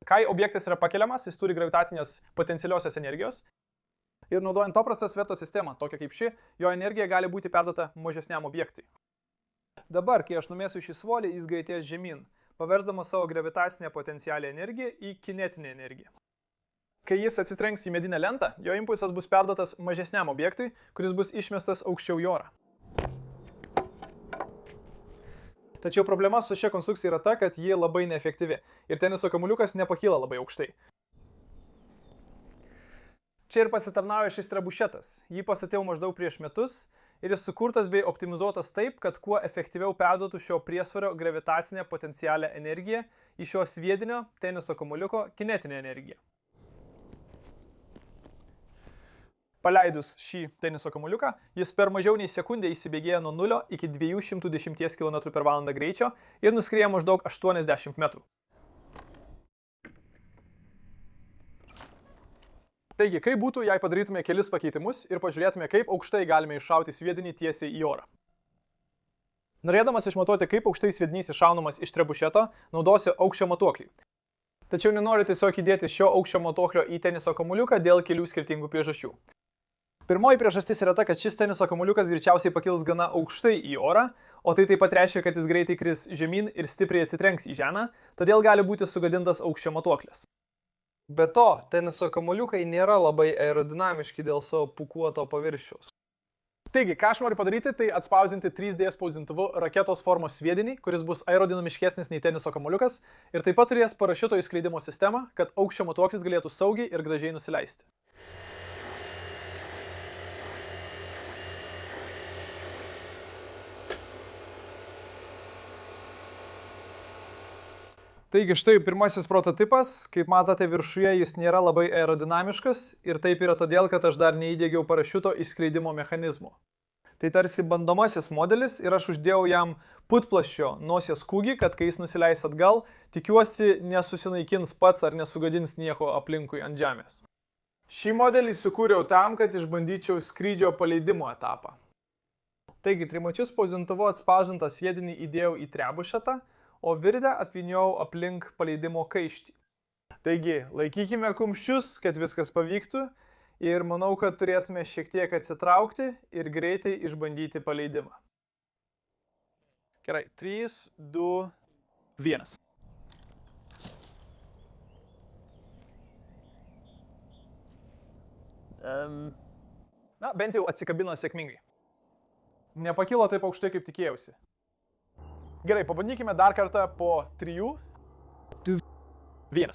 Kai objektas yra pakeliamas, jis turi gravitacinės potencialiosios energijos. Ir naudojant paprastą sveto sistemą, tokią kaip ši, jo energija gali būti perduota mažesniam objektui. Dabar, kai aš numesiu šį svolį, jis greitės žemyn, paversdamas savo gravitacinę potencialią energiją į kinetinę energiją. Kai jis atsitrenks į medinę lentą, jo impulsas bus perduotas mažesniam objektui, kuris bus išmestas aukščiau į orą. Tačiau problema su šia konstrukcija yra ta, kad ji labai neefektyvi ir teniso kamuoliukas nepakyla labai aukštai. Čia ir pasitarnauja šis trebušetas. Jį pastatėjau maždaug prieš metus ir jis sukurtas bei optimizuotas taip, kad kuo efektyviau perduotų šio priesvario gravitacinę potencialią energiją į šio sviedinio teniso kamuoliuko kinetinę energiją. Paleidus šį teniso kamuoliuką, jis per mažiau nei sekundę įsibėgėja nuo 0 iki 210 km/h greičio ir nuskrieja maždaug 80 metrų. Taigi, kaip būtų, jei padarytume kelis pakeitimus ir pažiūrėtume, kaip aukštai galime iššauti sviedinį tiesiai į orą. Norėdamas išmatuoti, kaip aukštai sviedinys iššaunamas iš trebušeto, naudosiu aukščio matuoklį. Tačiau nenoriu tiesiog įdėti šio aukščio matuoklio į teniso kamuoliuką dėl kelių skirtingų priežasčių. Pirmoji priežastis yra ta, kad šis teniso kamuoliukas greičiausiai pakils gana aukštai į orą, o tai taip pat reiškia, kad jis greitai kris žemyn ir stipriai atsitrenks į žemę, todėl gali būti sugadintas aukščio matuoklis. Be to, teniso kamuoliukai nėra labai aerodinamiški dėl savo pūkuoto paviršiaus. Taigi, ką aš noriu padaryti, tai atspausinti 3D spausdintuvu raketos formos sviedinį, kuris bus aerodinamiškesnis nei teniso kamuoliukas ir taip pat turės parašiuto išskleidimo sistemą, kad aukščio matuoklis galėtų saugiai ir gražiai nusileisti. Taigi štai pirmasis prototipas, kaip matote viršuje jis nėra labai aerodinamiškas ir taip yra todėl, kad aš dar neįdiegiau parašiuto išskleidimo mechanizmo. Tai tarsi bandomasis modelis ir aš uždėjau jam putplasčio nosies kūgį, kad kai jis nusileis atgal, tikiuosi nesusinaikins pats ar nesugadins nieko aplinkui ant žemės. Šį modelį sukūriau tam, kad išbandyčiau skrydžio paleidimo etapą. Taigi trimačiu spausdintuvu atspausdintą sviedinį įdėjau į trebušetą, o virdę apvyniojau aplink paleidimo kaištį. Taigi, laikykime kumščius, kad viskas pavyktų ir manau, kad turėtume šiek tiek atsitraukti ir greitai išbandyti paleidimą. Gerai, 3, 2, 1. Na, bent jau atsikabino sėkmingai. Nepakilo taip aukštai, kaip tikėjausi. Gerai, pabandykime dar kartą po 3, 2, 1.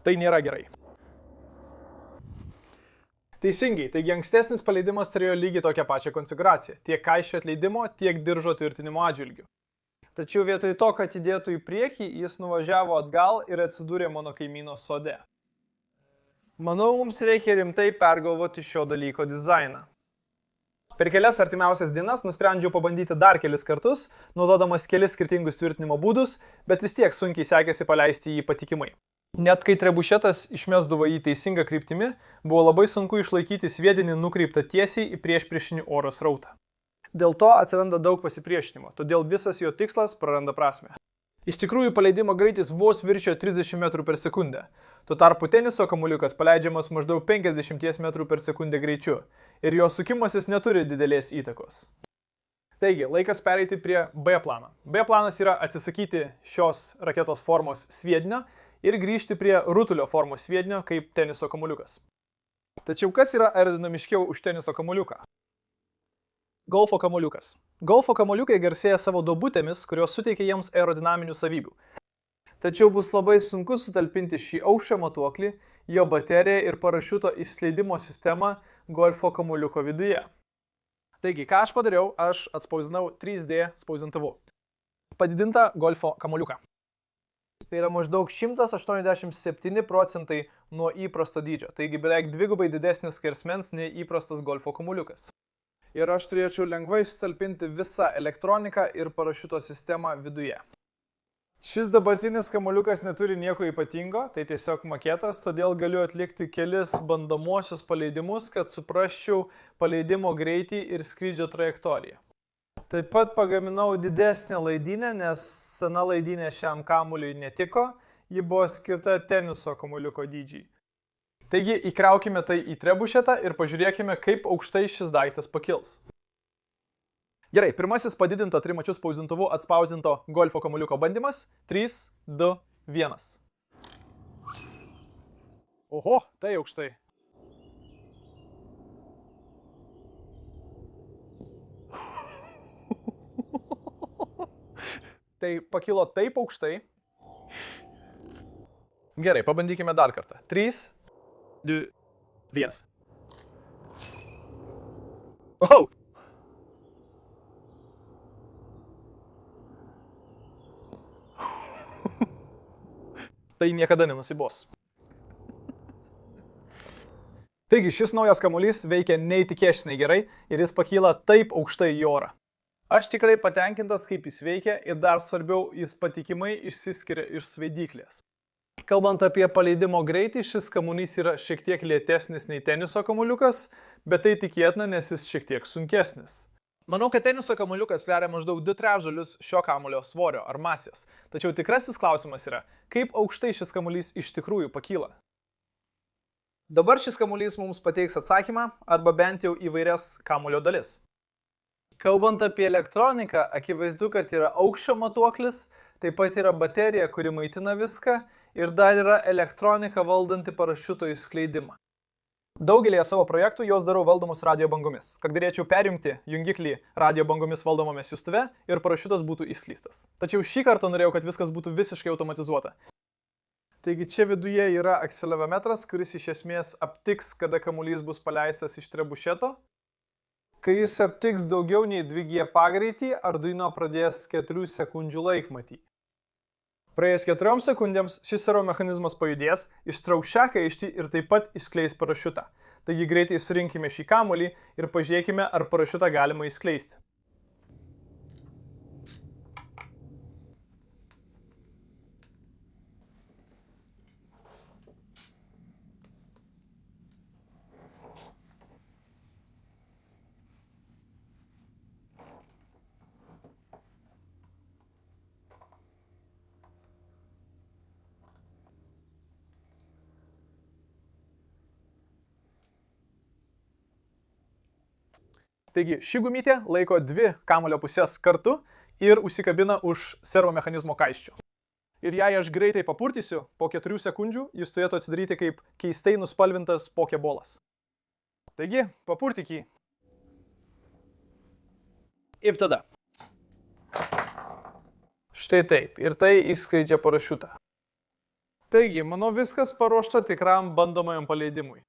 Tai nėra gerai. Teisingai, taigi ankstesnis paleidimas turėjo lygiai tokią pačią konfiguraciją, tiek kaiščio atleidimo, tiek diržo tvirtinimo atžvilgiu. Tačiau vietoj to, kad įdėtų į priekį, jis nuvažiavo atgal ir atsidūrė mano kaimyno sode. Manau, mums reikia rimtai pergalvoti šio dalyko dizainą. Per kelias artimiausias dienas nusprendžiau pabandyti dar kelis kartus, naudodamas kelis skirtingus tvirtinimo būdus, bet vis tiek sunkiai sekėsi paleisti jį patikimai. Net kai trebušetas išmesdavo jį teisingą kryptimi, buvo labai sunku išlaikyti sviedinį nukreiptą tiesiai į priešpriešinį oro srautą. Dėl to atsiranda daug pasipriešinimo, todėl visas jo tikslas praranda prasmę. Iš tikrųjų, paleidimo greitis vos viršijo 30 m/s. Tuo tarpu teniso kamuoliukas paleidžiamas maždaug 50 m/s greičiu ir jo sukimasis neturi didelės įtakos. Taigi, laikas pereiti prie B planą. B planas yra atsisakyti šios raketos formos sviedinio ir grįžti prie rutulio formos sviedinio kaip teniso kamuoliukas. Tačiau kas yra aerodinamiškiau už teniso kamuoliuką? Golfo kamuoliukas. Golfo kamuoliukai garsėja savo duobutėmis, kurios suteikia jiems aerodinaminių savybių. Tačiau bus labai sunku sutalpinti šį aukščio matuoklį, jo bateriją ir parašiuto išskleidimo sistemą golfo kamuoliuko viduje. Taigi, ką aš padariau? Aš atspausdinau 3D spausdintuvu padidintą golfo kamuoliuką. Tai yra maždaug 187 procentai nuo įprasto dydžio, taigi beveik dvigubai didesnis skersmens nei įprastas golfo kamuoliukas. Ir aš turėčiau lengvai sutalpinti visą elektroniką ir parašiuto sistemą viduje. Šis dabartinis kamuoliukas neturi nieko ypatingo, tai tiesiog maketas, todėl galiu atlikti kelis bandomuosius paleidimus, kad suprasčiau paleidimo greitį ir skrydžio trajektoriją. Taip pat pagaminau didesnę laidinę, nes sena laidinė šiam kamuoliui netiko, ji buvo skirta teniso kamuoliuko dydžiai. Taigi įkraukime tai į trebušetą ir pažiūrėkime, kaip aukštai šis daiktas pakils. Gerai, pirmasis padidinto trimačiu spausdintuvu atspausdinto golfo kamuoliuko bandymas. 3, 2, 1. Oho, tai aukštai. Tai pakilo taip aukštai. Gerai, pabandykime dar kartą. 3, 2, 1. Oh! Tai niekada nenusibos. Taigi šis naujas kamuolys veikia neįtikėtinai gerai ir jis pakyla taip aukštai į orą. Aš tikrai patenkintas, kaip jis veikia ir dar svarbiau, jis patikimai išsiskiria iš svaidyklės. Kalbant apie paleidimo greitį, šis kamuolys yra šiek tiek lėtesnis nei teniso kamuoliukas, bet tai tikėtina, nes jis šiek tiek sunkesnis. Manau, kad teniso kamuoliukas sveria maždaug 2/3 šio kamuolio svorio ar masės. Tačiau tikrasis klausimas yra, kaip aukštai šis kamuolys iš tikrųjų pakyla. Dabar šis kamuolys mums pateiks atsakymą arba bent jau įvairias kamuolio dalis. Kalbant apie elektroniką, akivaizdu, kad yra aukščio matuoklis, taip pat yra baterija, kuri maitina viską ir dar yra elektronika valdanti parašiuto išskleidimą. Daugelėje savo projektų jos darau valdomus radio bangomis, kad galėčiau perjungti jungiklį radio bangomis valdomame siųstuve ir parašiutas būtų išskleistas. Tačiau šį kartą norėjau, kad viskas būtų visiškai automatizuota. Taigi čia viduje yra akselerometras, kuris iš esmės aptiks, kada kamuolys bus paleistas iš trebušeto. Kai jis aptiks daugiau nei 2G pagreitį, Arduino pradės 4 sekundžių laikmatį. Praėjus 4 sekundėms šis servo mechanizmas pajudės, ištrauks šią kaištį ir taip pat išskleis parašiutą. Taigi greitai surinkime šį kamuolį ir pažiūrėkime, ar parašiutą galima išskleisti. Taigi ši gumytė laiko 2 kamuolio pusės kartu ir užsikabina už servo mechanizmo kaiščių. Ir jei aš greitai papurtysiu, po 4 sekundžių jis turėtų atsidaryti kaip keistai nuspalvintas pokebolas. Taigi, papurtyk jį. Ir tada. Štai taip. Ir tai išskleidžia parašiutą. Taigi, manau, viskas paruošta tikram bandomajam paleidimui.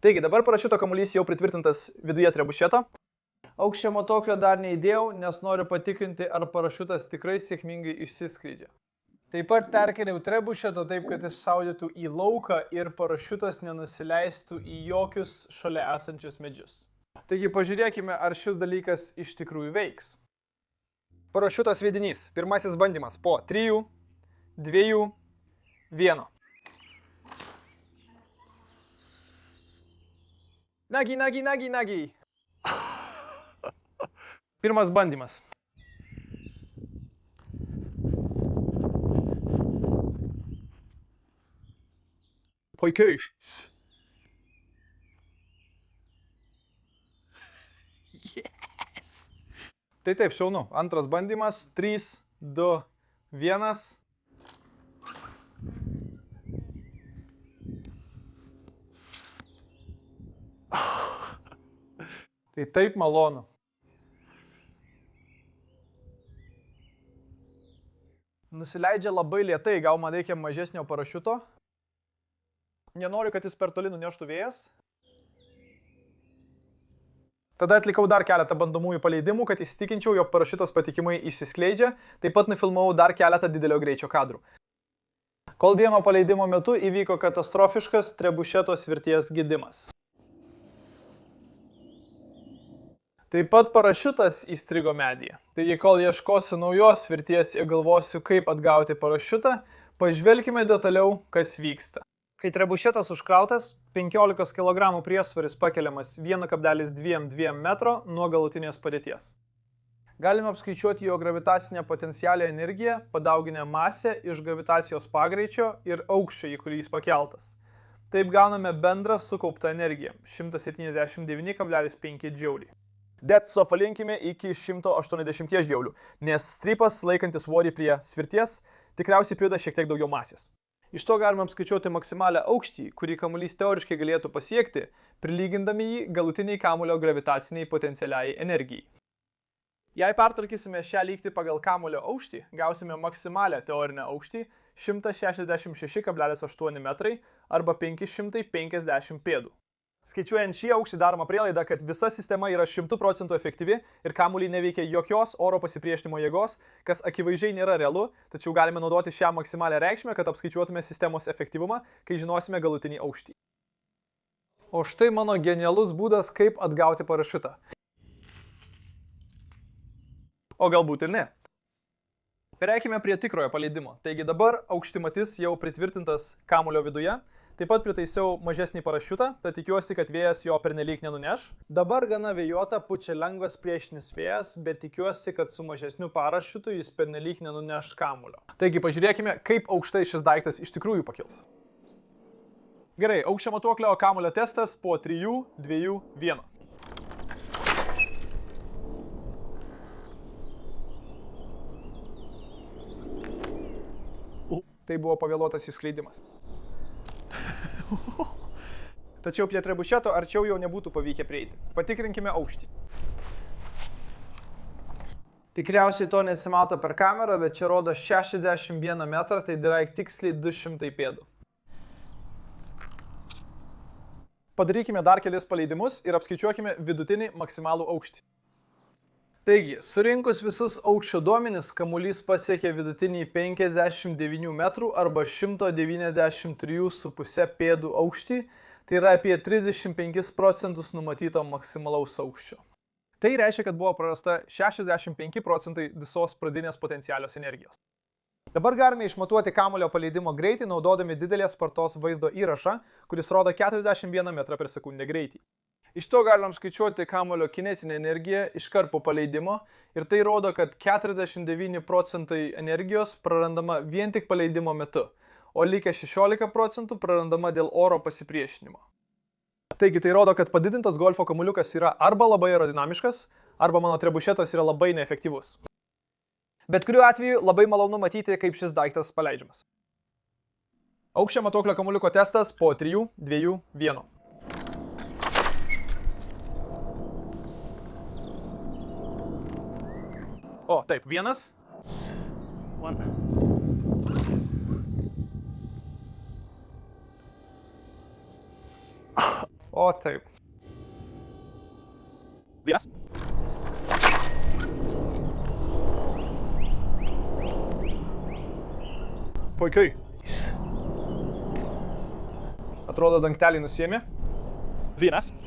Taigi, dabar parašiuto kamuolys jau pritvirtintas viduje trebušeto. Aukščio matuoklio dar neįdėjau, nes noriu patikrinti, ar parašiutas tikrai sėkmingai išsiskleidžia. Taip pat perkeliau trebušetą taip, kad jis šaudytų į lauką ir parašiutas nenusileistų į jokius šalia esančius medžius. Taigi pažiūrėkime, ar šis dalykas iš tikrųjų veiks. Parašiutas sviedinys. Pirmasis bandymas po 3, 2, 1. Nagi. Pirmas bandymas. Puikiai. Yes. Tai taip, šaunu. Antras bandymas. 3, 2, 1. Tai taip malonu. Nusileidžia labai lėtai, gal man reikia mažesnio parašiuto. Nenoriu, kad jis per toli nuneštų vėjas. Tada atlikau dar keletą bandomųjų paleidimų, kad įsitikinčiau, jog parašiutas patikimai išsiskleidžia. Taip pat nufilmavau dar keletą didelio greičio kadrų. Kol vieno paleidimo metu įvyko katastrofiškas trebušeto svirties gedimas. Taip pat parašiutas įstrigo medyje. Taigi, kol ieškosiu naujos svirties ir galvosiu, kaip atgauti parašiutą, pažvelkime detaliau, kas vyksta. Kai trebušetas užkrautas, 15 kg priesvaris pakeliamas 1,22 metro nuo galutinės padėties. Galime apskaičiuoti jo gravitacinę potencialią energiją, padauginę masę iš gravitacijos pagreičio ir aukščio, į kurį jis pakeltas. Taip gauname bendrą sukauptą energiją – 179,5 džiauliai. Det sufalinkime iki 180 džiaulių, nes strypas laikantis svorį prie svirties tikriausiai prideda šiek tiek daugiau masės. Iš to galime apskaičiuoti maksimalią aukštį, kurį kamuolys teoriškai galėtų pasiekti, prilygindami jį galutiniai kamuolio gravitaciniai potencialiai energijai. Jei pertvarkysime šią lygtį pagal kamuolio aukštį, gausime maksimalią teorinę aukštį 166,8 metrai arba 550 pėdų. Skaičiuojant šį aukštį daroma prielaida, kad visa sistema yra 100% efektyvi ir kamuolį neveikia jokios oro pasipriešinimo jėgos, kas akivaizdžiai nėra realu, tačiau galime naudoti šią maksimalią reikšmę, kad apskaičiuotume sistemos efektyvumą, kai žinosime galutinį aukštį. O štai mano genialus būdas, kaip atgauti parašiutą. O galbūt ir ne. Pereikime prie tikrojo paleidimo. Taigi dabar aukštimatis jau pritvirtintas kamuolio viduje. Taip pat pritaisiau mažesnį parašiutą, tad tikiuosi, kad vėjas jo pernelyg nenuneš. Dabar gana vėjota, pučia lengvas priešinis vėjas, bet tikiuosi, kad su mažesniu parašiutu jis pernelyg nenuneš kamuolio. Taigi pažiūrėkime, kaip aukštai šis daiktas iš tikrųjų pakils. Gerai, aukščio matuoklio kamuolio testas po 3, 2, 1. Tai buvo pavėluotas įskleidimas. Tačiau prie trebušeto arčiau jau nebūtų pavykę prieiti. Patikrinkime aukštį. Tikriausiai to nesimato per kamerą, bet čia rodo 61 metrą, tai beveik tiksliai 200 pėdų. Padarykime dar kelis paleidimus ir apskaičiuokime vidutinį maksimalų aukštį. Taigi, surinkus visus aukščio duomenis, kamuolys pasiekė vidutinį 59 metrų arba 193,5 pėdų aukštį, tai yra apie 35% numatyto maksimalaus aukščio. Tai reiškia, kad buvo prarasta 65% visos pradinės potencialios energijos. Dabar galime išmatuoti kamuolio paleidimo greitį, naudodami didelės spartos vaizdo įrašą, kuris rodo 41 metrą per sekundę greitį. Iš to galim skaičiuoti kamuolio kinetinę energiją iškart po paleidimo ir tai rodo, kad 49% energijos prarandama vien tik paleidimo metu, o likę 16% prarandama dėl oro pasipriešinimo. Taigi tai rodo, kad padidintas golfo kamuoliukas yra arba labai aerodinamiškas, arba mano trebušetas yra labai neefektyvus. Bet kuriuo atveju labai malonu matyti, kaip šis daiktas paleidžiamas. Aukščio matuoklio kamuoliuko testas po 3, 2, 1. O, taip, 1. 1. O, taip. 1. Puikiai. Atrodo, dangtelį nusiėmė. 1.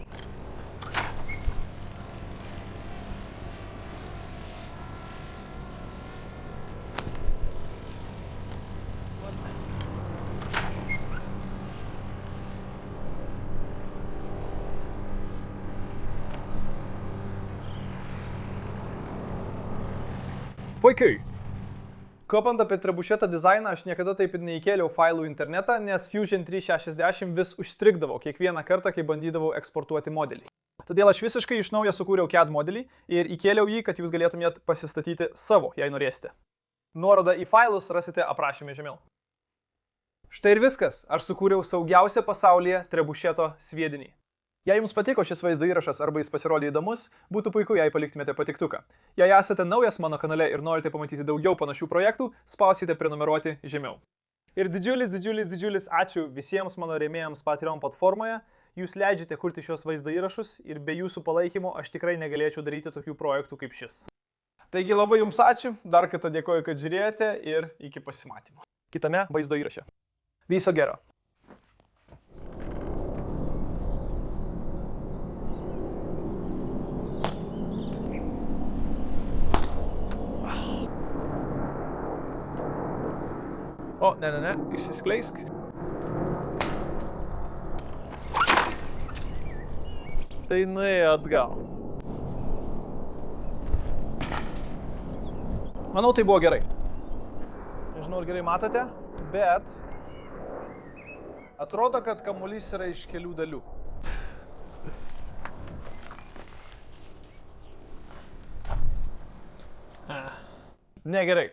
Puikiai. Kalbant apie trebušeto dizainą, aš niekada taip ir neįkėliau failų į internetą, nes Fusion 360 vis užstrigdavo kiekvieną kartą, kai bandydavau eksportuoti modelį. Todėl aš visiškai iš naujo sukūriau CAD modelį ir įkėliau jį, kad jūs galėtumėt pasistatyti savo, jei norėsite. Nuorodą į failus rasite aprašyme žemiau. Štai ir viskas. Aš sukūriau saugiausią pasaulyje trebušeto sviedinį. Jei jums patiko šis vaizdo įrašas arba jis pasirodė įdomus, būtų puiku, jei paliktumėte patiktuką. Jei esate naujas mano kanale ir norite pamatyti daugiau panašių projektų, spausite prenumeruoti žemiau. Ir didžiulis ačiū visiems mano rėmėjams Patreon platformoje. Jūs leidžiate kurti šios vaizdo įrašus ir be jūsų palaikymo aš tikrai negalėčiau daryti tokių projektų kaip šis. Taigi labai jums ačiū, dar kartą dėkoju, kad žiūrėjote ir iki pasimatymo kitame vaizdo įraše. Viso gero. O, ne, išsiskleisk. Tai nuėjo atgal. Manau, tai buvo gerai. Nežinau, ar gerai matote, bet atrodo, kad kamuolys yra iš kelių dalių. Negerai.